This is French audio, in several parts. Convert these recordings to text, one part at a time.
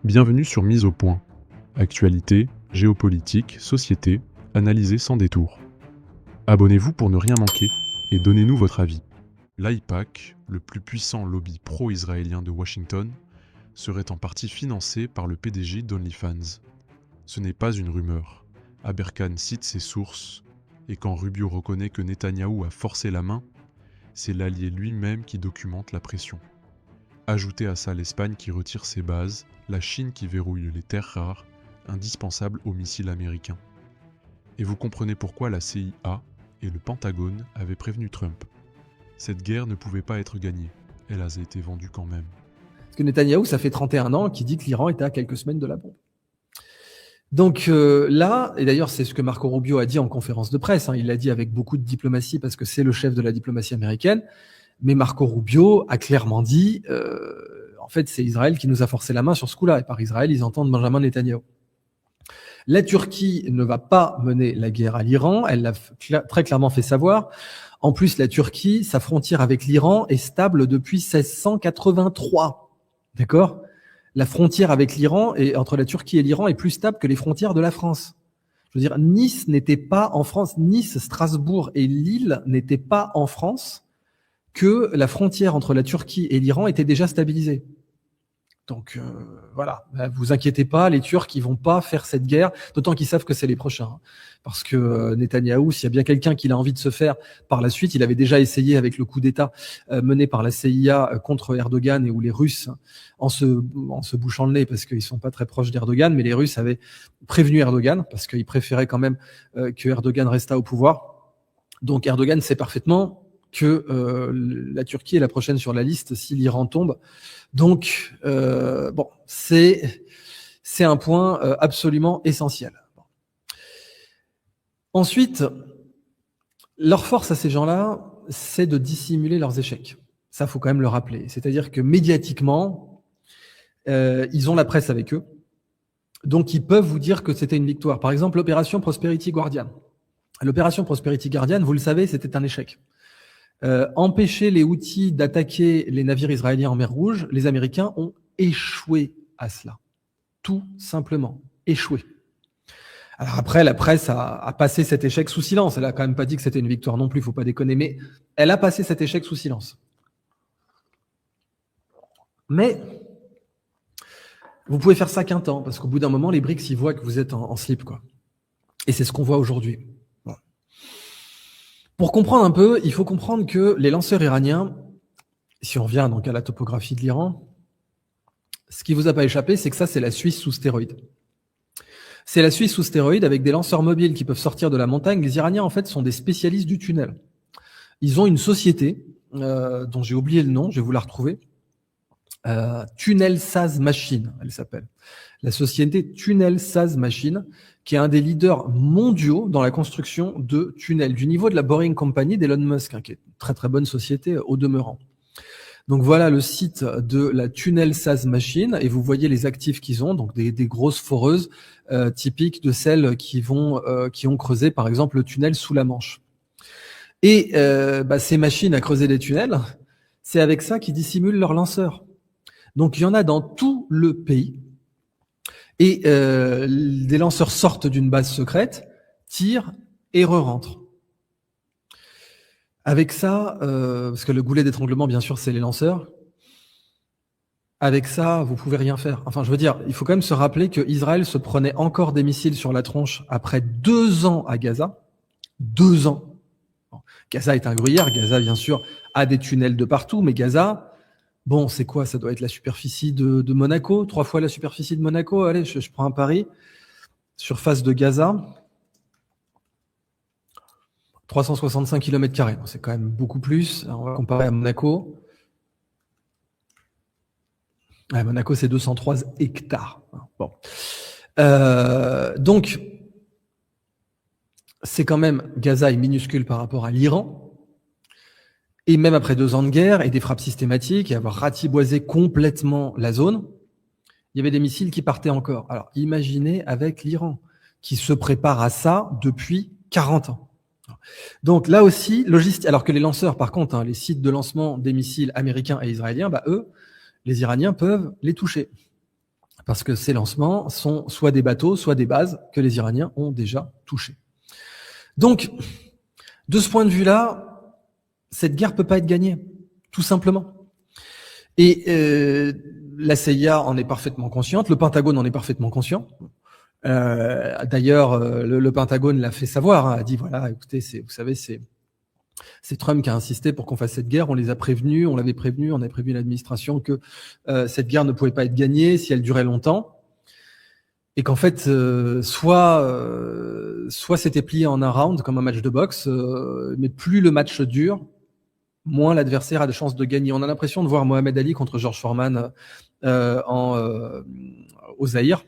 Bienvenue sur Mise au point. Actualité, géopolitique, société, analysée sans détour. Abonnez-vous pour ne rien manquer et donnez-nous votre avis. L'AIPAC, le plus puissant lobby pro-israélien de Washington, serait en partie financé par le PDG d'OnlyFans. Ce n'est pas une rumeur. Aberkan cite ses sources, et quand Rubio reconnaît que Netanyahou a forcé la main, c'est l'allié lui-même qui documente la pression. Ajoutez à ça l'Espagne qui retire ses bases, la Chine qui verrouille les terres rares, indispensables aux missiles américains. Et vous comprenez pourquoi la CIA et le Pentagone avaient prévenu Trump. Cette guerre ne pouvait pas être gagnée, elle a été vendue quand même. Parce que Netanyahou, ça fait 31 ans qu'il dit que l'Iran était à quelques semaines de la bombe. Donc là, et d'ailleurs c'est ce que Marco Rubio a dit en conférence de presse, il l'a dit avec beaucoup de diplomatie parce que c'est le chef de la diplomatie américaine, mais Marco Rubio a clairement dit, en fait c'est Israël qui nous a forcé la main sur ce coup-là, et par Israël ils entendent Benjamin Netanyahou. La Turquie ne va pas mener la guerre à l'Iran, elle l'a très clairement fait savoir. En plus, la Turquie, sa frontière avec l'Iran est stable depuis 1683, d'accord ? La frontière avec l'Iran et entre la Turquie et l'Iran est plus stable que les frontières de la France. Je veux dire, Nice n'était pas en France, Nice, Strasbourg et Lille n'étaient pas en France que la frontière entre la Turquie et l'Iran était déjà stabilisée. Donc voilà, vous inquiétez pas, les Turcs ils vont pas faire cette guerre, d'autant qu'ils savent que c'est les prochains. Parce que Netanyahou, s'il y a bien quelqu'un qu'il a envie de se faire par la suite, il avait déjà essayé avec le coup d'État mené par la CIA contre Erdogan et où les Russes, en se bouchant le nez, parce qu'ils sont pas très proches d'Erdogan, mais les Russes avaient prévenu Erdogan, parce qu'ils préféraient quand même que Erdogan restât au pouvoir. Donc Erdogan sait parfaitement que la Turquie est la prochaine sur la liste si l'Iran tombe. Donc, bon, c'est un point absolument essentiel. Bon. Ensuite, leur force à ces gens-là, c'est de dissimuler leurs échecs. Ça, faut quand même le rappeler. C'est-à-dire que médiatiquement, ils ont la presse avec eux, donc ils peuvent vous dire que c'était une victoire. Par exemple, l'opération Prosperity Guardian. L'opération Prosperity Guardian, vous le savez, c'était un échec. Empêcher les Houthis d'attaquer les navires israéliens en mer Rouge, les Américains ont échoué à cela. Tout simplement, échoué. Alors après, la presse a passé cet échec sous silence. Elle a quand même pas dit que c'était une victoire non plus, faut pas déconner, mais elle a passé cet échec sous silence. Mais vous pouvez faire ça qu'un temps, parce qu'au bout d'un moment, les BRICS, ils voient que vous êtes en slip, quoi. Et c'est ce qu'on voit aujourd'hui. Bon. Pour comprendre un peu, il faut comprendre que les lanceurs iraniens, si on revient donc à la topographie de l'Iran, ce qui vous a pas échappé, c'est que ça, c'est la Suisse sous stéroïdes. C'est la Suisse sous stéroïdes avec des lanceurs mobiles qui peuvent sortir de la montagne. Les Iraniens, en fait, sont des spécialistes du tunnel. Ils ont une société dont j'ai oublié le nom, je vais vous la retrouver. Tunnel Saz Machine, elle s'appelle. La société Tunnel Saz Machine, qui est un des leaders mondiaux dans la construction de tunnels, du niveau de la Boring Company d'Elon Musk, qui est une très très bonne société au demeurant. Donc voilà le site de la Tunnel Saz Machine, et vous voyez les actifs qu'ils ont, donc des grosses foreuses typiques de celles qui ont creusé par exemple le tunnel sous la Manche. Et ces machines à creuser des tunnels, c'est avec ça qu'ils dissimulent leurs lanceurs. Donc il y en a dans tout le pays. Et des lanceurs sortent d'une base secrète, tirent et re-rentrent. Avec ça, parce que le goulet d'étranglement, bien sûr, c'est les lanceurs. Avec ça, vous pouvez rien faire. Enfin, je veux dire, il faut quand même se rappeler que Israël se prenait encore des missiles sur la tronche après 2 ans à Gaza. 2 ans. Bon, Gaza est un gruyère. Gaza, bien sûr, a des tunnels de partout, mais Gaza, bon, c'est quoi? Ça doit être la superficie de Monaco, 3 fois la superficie de Monaco. Allez, je prends un pari. Surface de Gaza, 365 km². Bon, c'est quand même beaucoup plus. Alors, on va comparer à Monaco. Ouais, Monaco, c'est 203 hectares. Bon. Donc, c'est quand même, Gaza est minuscule par rapport à l'Iran. Et même après 2 ans de guerre et des frappes systématiques et avoir ratiboisé complètement la zone, il y avait des missiles qui partaient encore. Alors, imaginez avec l'Iran, qui se prépare à ça depuis 40 ans. Donc là aussi, logistique. Alors que les lanceurs, par contre, les sites de lancement des missiles américains et israéliens, eux, les Iraniens peuvent les toucher. Parce que ces lancements sont soit des bateaux, soit des bases que les Iraniens ont déjà touchées. Donc, de ce point de vue-là, cette guerre peut pas être gagnée, tout simplement. Et la CIA en est parfaitement consciente, le Pentagone en est parfaitement conscient. D'ailleurs, le Pentagone l'a fait savoir, hein, a dit voilà, écoutez, vous savez, c'est Trump qui a insisté pour qu'on fasse cette guerre. On les a prévenus, on avait prévenu l'administration que cette guerre ne pouvait pas être gagnée si elle durait longtemps, et qu'en fait, soit c'était plié en un round comme un match de boxe, mais plus le match dure, moins l'adversaire a de chances de gagner. On a l'impression de voir Mohamed Ali contre George Foreman au Zaïre,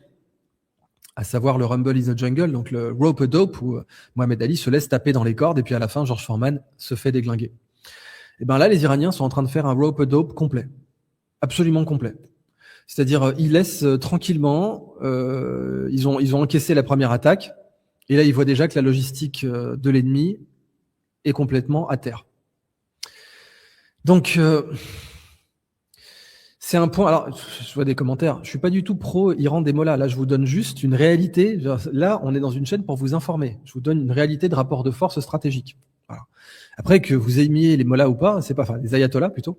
à savoir le Rumble in the Jungle, donc le rope a dope, où Mohamed Ali se laisse taper dans les cordes, et puis à la fin, George Foreman se fait déglinguer. Et bien là, les Iraniens sont en train de faire un rope a dope complet, absolument complet. C'est-à-dire, ils laissent tranquillement, ils ont encaissé la première attaque, et là, ils voient déjà que la logistique de l'ennemi est complètement à terre. Donc, c'est un point. Alors, je vois des commentaires. Je suis pas du tout pro Iran des mollahs. Là, je vous donne juste une réalité. Là, on est dans une chaîne pour vous informer. Je vous donne une réalité de rapport de force stratégique. Voilà. Après, que vous aimiez les mollahs ou pas, c'est pas, enfin, les ayatollahs plutôt.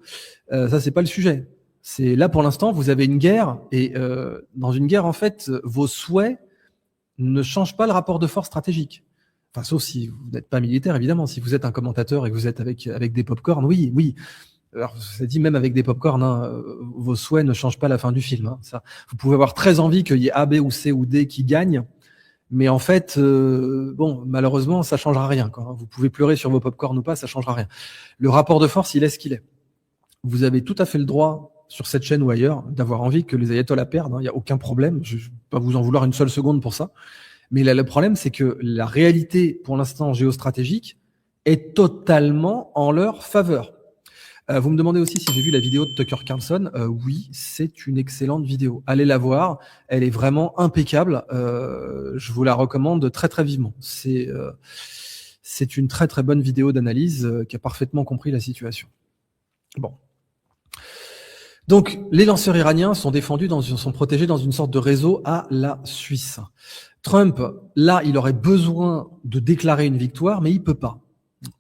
Ça, c'est pas le sujet. C'est là pour l'instant, vous avez une guerre, et dans une guerre, en fait, vos souhaits ne changent pas le rapport de force stratégique. Enfin, sauf si vous n'êtes pas militaire, évidemment. Si vous êtes un commentateur et que vous êtes avec des pop-corn, oui. Alors, ça dit même avec des pop-corn, hein, vos souhaits ne changent pas la fin du film. Hein, ça, vous pouvez avoir très envie qu'il y ait A, B ou C ou D qui gagne, mais en fait, bon, malheureusement, ça changera rien. Quoi. Vous pouvez pleurer sur vos pop-corn ou pas, ça changera rien. Le rapport de force, il est ce qu'il est. Vous avez tout à fait le droit, sur cette chaîne ou ailleurs, d'avoir envie que les ayatollahs perdent. Il n'y a aucun problème. Je ne vais pas vous en vouloir une seule seconde pour ça. Mais là, le problème, c'est que la réalité, pour l'instant géostratégique, est totalement en leur faveur. Vous me demandez aussi si j'ai vu la vidéo de Tucker Carlson. Oui, c'est une excellente vidéo. Allez la voir. Elle est vraiment impeccable. Je vous la recommande très très vivement. C'est une très très bonne vidéo d'analyse qui a parfaitement compris la situation. Bon. Donc, les lanceurs iraniens sont protégés dans une sorte de réseau à la Suisse. Trump, là, il aurait besoin de déclarer une victoire, mais il peut pas.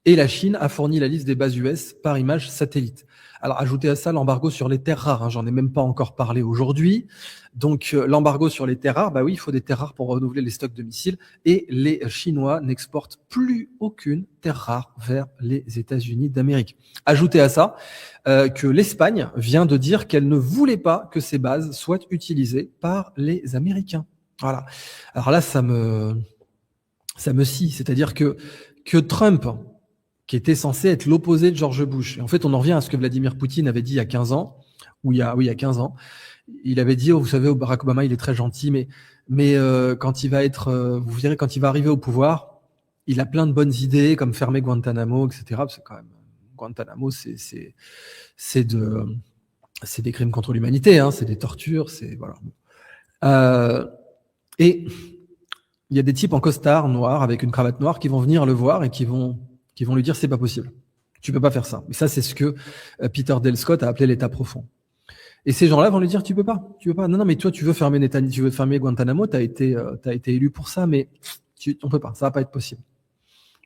Et la Chine a fourni la liste des bases US par image satellite. Alors, ajoutez à ça l'embargo sur les terres rares. Hein, j'en ai même pas encore parlé aujourd'hui. Donc, l'embargo sur les terres rares, bah oui, il faut des terres rares pour renouveler les stocks de missiles. Et les Chinois n'exportent plus aucune terre rare vers les États-Unis d'Amérique. Ajoutez à ça que l'Espagne vient de dire qu'elle ne voulait pas que ces bases soient utilisées par les Américains. Voilà. Alors là, ça me scie. C'est-à-dire que Trump, qui était censé être l'opposé de George Bush. Et en fait, on en revient à ce que Vladimir Poutine avait dit il y a 15 ans, il y a 15 ans. Il avait dit, vous savez, Barack Obama, il est très gentil, mais quand il va vous verrez, quand il va arriver au pouvoir, il a plein de bonnes idées, comme fermer Guantanamo, etc. Parce que quand même, Guantanamo, c'est des crimes contre l'humanité, hein, c'est des tortures, c'est voilà. Et il y a des types en costard noir avec une cravate noire qui vont venir le voir et qui vont lui dire c'est pas possible. Tu peux pas faire ça. Et ça, c'est ce que Peter Dale Scott a appelé l'état profond. Et ces gens-là vont lui dire tu peux pas. Non, mais toi, tu veux fermer Guantanamo, t'as été élu pour ça, mais on peut pas. Ça va pas être possible.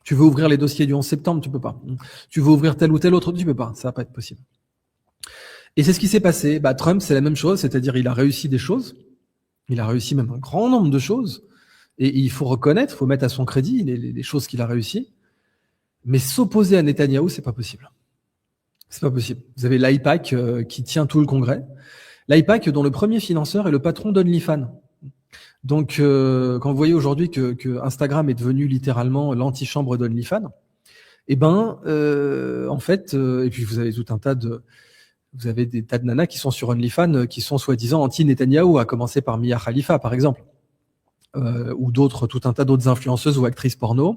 Tu veux ouvrir les dossiers du 11 septembre, tu peux pas. Tu veux ouvrir tel ou tel autre, tu peux pas. Ça va pas être possible. Et c'est ce qui s'est passé. Trump, c'est la même chose, c'est-à-dire il a réussi des choses. Il a réussi même un grand nombre de choses. Et il faut reconnaître, il faut mettre à son crédit les choses qu'il a réussi. Mais s'opposer à Netanyahou, c'est pas possible. C'est pas possible. Vous avez l'AIPAC qui tient tout le Congrès. L'AIPAC dont le premier financeur est le patron d'OnlyFans. Donc, quand vous voyez aujourd'hui que Instagram est devenu littéralement l'antichambre d'OnlyFans, en fait, et puis vous avez des tas de nanas qui sont sur OnlyFans qui sont soi-disant anti-Netanyahou, à commencer par Mia Khalifa, par exemple. Ou tout un tas d'autres influenceuses ou actrices porno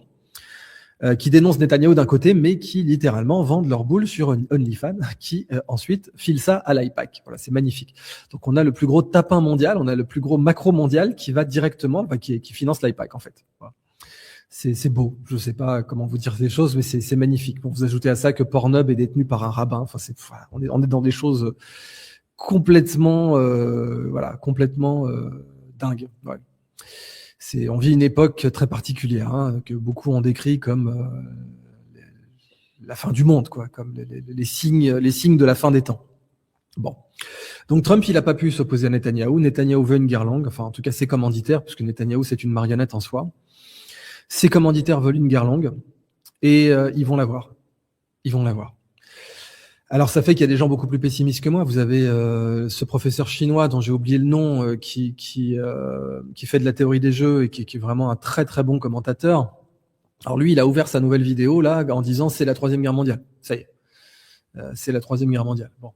qui dénoncent Netanyahou d'un côté, mais qui littéralement vendent leur boule sur OnlyFans, qui ensuite filent ça à l'AIPAC. Voilà, c'est magnifique. Donc on a le plus gros tapin mondial, on a le plus gros macro mondial qui va directement, qui finance l'AIPAC en fait. Voilà. C'est beau. Je sais pas comment vous dire ces choses, mais c'est magnifique. Bon, vous ajoutez à ça que Pornhub est détenu par un rabbin. Enfin, on est dans des choses complètement, complètement dingue. Ouais. On vit une époque très particulière, hein, que beaucoup ont décrit comme la fin du monde, quoi, comme les signes de la fin des temps. Bon. Donc Trump, il n'a pas pu s'opposer à Netanyahou. Netanyahou veut une guerre longue, enfin en tout cas ses commanditaires, puisque Netanyahou c'est une marionnette en soi. Ses commanditaires veulent une guerre longue et ils vont l'avoir. Ils vont l'avoir. Alors ça fait qu'il y a des gens beaucoup plus pessimistes que moi. Vous avez ce professeur chinois dont j'ai oublié le nom qui fait de la théorie des jeux et qui est vraiment un très très bon commentateur. Alors lui, il a ouvert sa nouvelle vidéo là en disant c'est la Troisième Guerre mondiale. Ça y est, c'est la Troisième Guerre mondiale. Bon.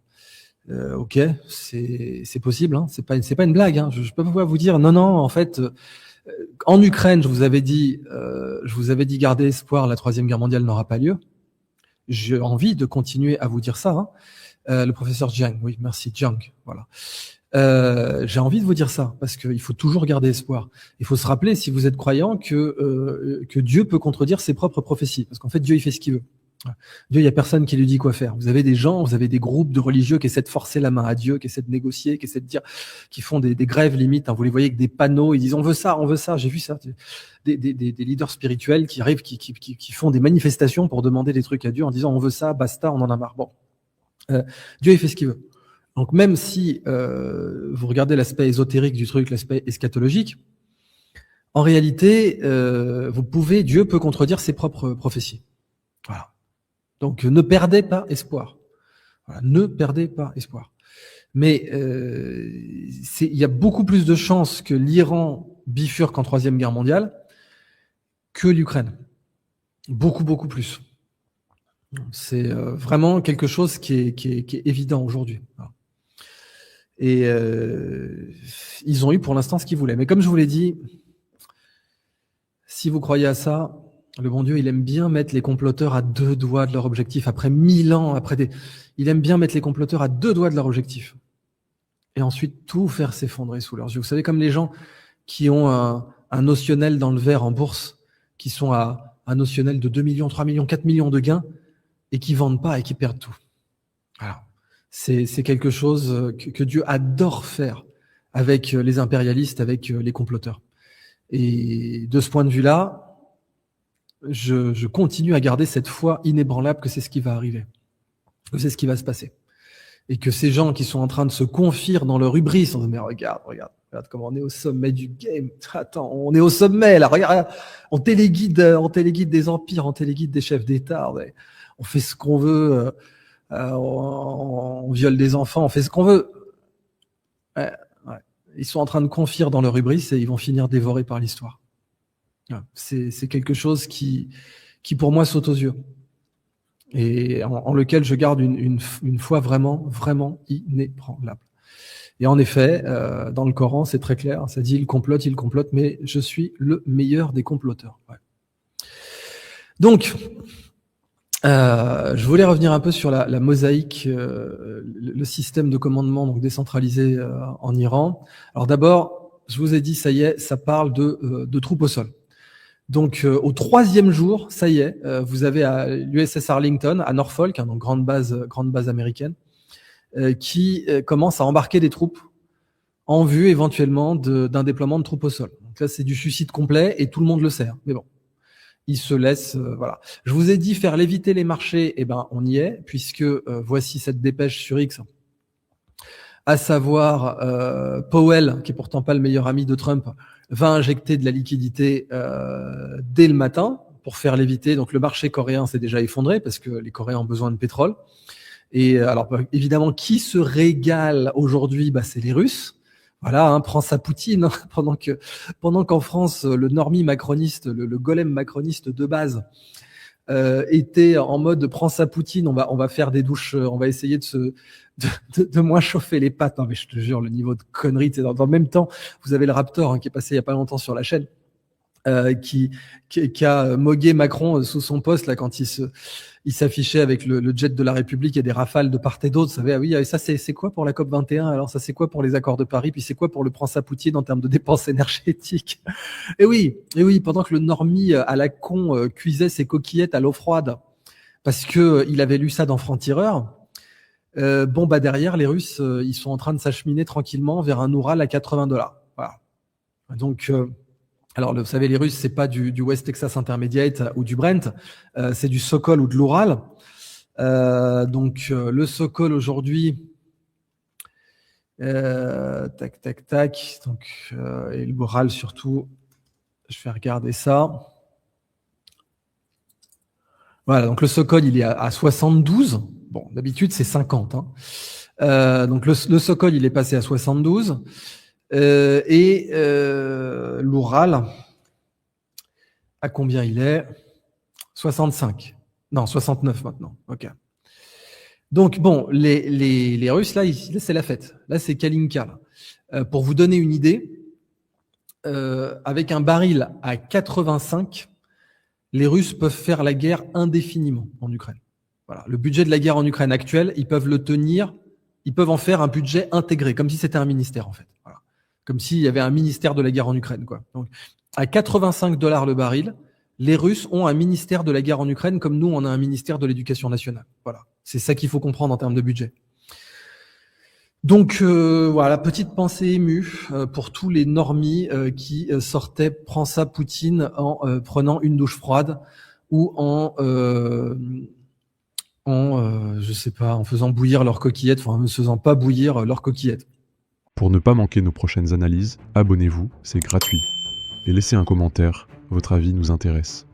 Ok, c'est possible, hein. C'est pas une blague. Hein. Je peux pas vous dire non. En fait, en Ukraine, je vous avais dit gardez espoir, la Troisième Guerre mondiale n'aura pas lieu. J'ai envie de continuer à vous dire ça. Hein. Le professeur Jiang, oui, merci Jiang. Voilà. J'ai envie de vous dire ça parce qu'il faut toujours garder espoir. Il faut se rappeler, si vous êtes croyant, que Dieu peut contredire ses propres prophéties, parce qu'en fait Dieu il fait ce qu'il veut. Dieu, il y a personne qui lui dit quoi faire. Vous avez des gens, vous avez des groupes de religieux qui essaient de forcer la main à Dieu, qui essaient de négocier, qui essaient de dire, qui font des grèves limites. Hein. Vous les voyez avec des panneaux, ils disent on veut ça. J'ai vu ça. Des leaders spirituels qui arrivent, qui font des manifestations pour demander des trucs à Dieu en disant on veut ça, basta, on en a marre. Bon, Dieu il fait ce qu'il veut. Donc même si vous regardez l'aspect ésotérique du truc, l'aspect eschatologique, en réalité, Dieu peut contredire ses propres prophéties. Voilà. Donc ne perdez pas espoir. Voilà, ne perdez pas espoir. Mais il y a beaucoup plus de chances que l'Iran bifurque en Troisième Guerre mondiale que l'Ukraine. Beaucoup plus. C'est vraiment quelque chose qui est évident aujourd'hui. Voilà. Et ils ont eu pour l'instant ce qu'ils voulaient. Mais comme je vous l'ai dit, si vous croyez à ça, le bon Dieu, il aime bien mettre les comploteurs à 2 doigts de leur objectif. Après 1000 ans, il aime bien mettre les comploteurs à 2 doigts de leur objectif. Et ensuite, tout faire s'effondrer sous leurs yeux. Vous savez, comme les gens qui ont un notionnel dans le vert en bourse, qui sont à un notionnel de 2 millions, 3 millions, 4 millions de gains, et qui vendent pas et qui perdent tout. Voilà. C'est quelque chose que Dieu adore faire avec les impérialistes, avec les comploteurs. Et de ce point de vue-là, je continue à garder cette foi inébranlable que c'est ce qui va arriver, que c'est ce qui va se passer. Et que ces gens qui sont en train de se confire dans leur hubris, on dit mais regarde comment on est au sommet du game. Attends, on est au sommet là, regarde, on téléguide des empires, on téléguide des chefs d'État, on fait ce qu'on veut, on viole des enfants, on fait ce qu'on veut. Ouais. Ils sont en train de confire dans leur hubris et ils vont finir dévorés par l'histoire. C'est quelque chose qui pour moi saute aux yeux et en lequel je garde une foi vraiment inébranlable. Et en effet, dans le Coran, c'est très clair, ça dit il complote, mais je suis le meilleur des comploteurs. Ouais. Donc, je voulais revenir un peu sur la mosaïque, le système de commandement donc décentralisé en Iran. Alors d'abord, je vous ai dit, ça y est, ça parle de troupes au sol. Donc au 3e jour, ça y est, vous avez à l'USS Arlington, à Norfolk, donc grande base américaine, qui commence à embarquer des troupes en vue éventuellement d'un déploiement de troupes au sol. Donc là, c'est du suicide complet et tout le monde le sait. Hein, mais bon, ils se laissent. Voilà. Je vous ai dit faire léviter les marchés. Eh ben, on y est, puisque voici cette dépêche sur X. À savoir, Powell, qui est pourtant pas le meilleur ami de Trump, va injecter de la liquidité dès le matin pour faire léviter. Donc le marché coréen s'est déjà effondré parce que les Coréens ont besoin de pétrole. Et alors évidemment, qui se régale aujourd'hui ? C'est les Russes. Voilà, hein, prends sa Poutine, hein, pendant qu'en France, le normie macroniste, le golem macroniste de base, était en mode prends sa Poutine, on va faire des douches, on va essayer de moins chauffer les pattes. Non, mais je te jure, le niveau de connerie, dans le même temps, vous avez le Raptor, hein, qui est passé il y a pas longtemps sur la chaîne, qui a mogué Macron sous son poste là quand il s'affichait avec le jet de la République et des rafales de part et d'autre. Vous savez, ah oui, ça c'est quoi pour la COP 21 ? Alors ça c'est quoi pour les accords de Paris ? Puis c'est quoi pour le prends sa Poutine en termes de dépenses énergétiques ? Et oui, pendant que le normie à la con cuisait ses coquillettes à l'eau froide parce que il avait lu ça dans Franc-Tireur, Derrière, les Russes, ils sont en train de s'acheminer tranquillement vers un Oural à $80. Voilà. Donc, alors, vous savez, les Russes, c'est pas du West Texas Intermediate ou du Brent, c'est du Sokol ou de l'Oural. Le Sokol aujourd'hui, tac. Donc, et l'Oural surtout, je vais regarder ça. Voilà, donc le Sokol, il est à 72. Bon, d'habitude, c'est 50. Donc, le Sokol, il est passé à 72. L'Oural, à combien il est? 65. Non, 69 maintenant. OK. Donc, bon, les Russes, là, c'est la fête. Là, c'est Kalinka. Pour vous donner une idée, avec un baril à 85, les Russes peuvent faire la guerre indéfiniment en Ukraine. Voilà. Le budget de la guerre en Ukraine actuelle, ils peuvent le tenir, ils peuvent en faire un budget intégré, comme si c'était un ministère, en fait. Voilà. Comme s'il y avait un ministère de la guerre en Ukraine, quoi. Donc, à $85 le baril, les Russes ont un ministère de la guerre en Ukraine, comme nous, on a un ministère de l'éducation nationale. Voilà. C'est ça qu'il faut comprendre en termes de budget. Donc voilà, petite pensée émue pour tous les normies qui sortaient prends ça Poutine en prenant une douche froide ou en je sais pas, en faisant bouillir leurs coquillettes, enfin en ne faisant pas bouillir leurs coquillettes. Pour ne pas manquer nos prochaines analyses, abonnez-vous, c'est gratuit. Et laissez un commentaire, votre avis nous intéresse.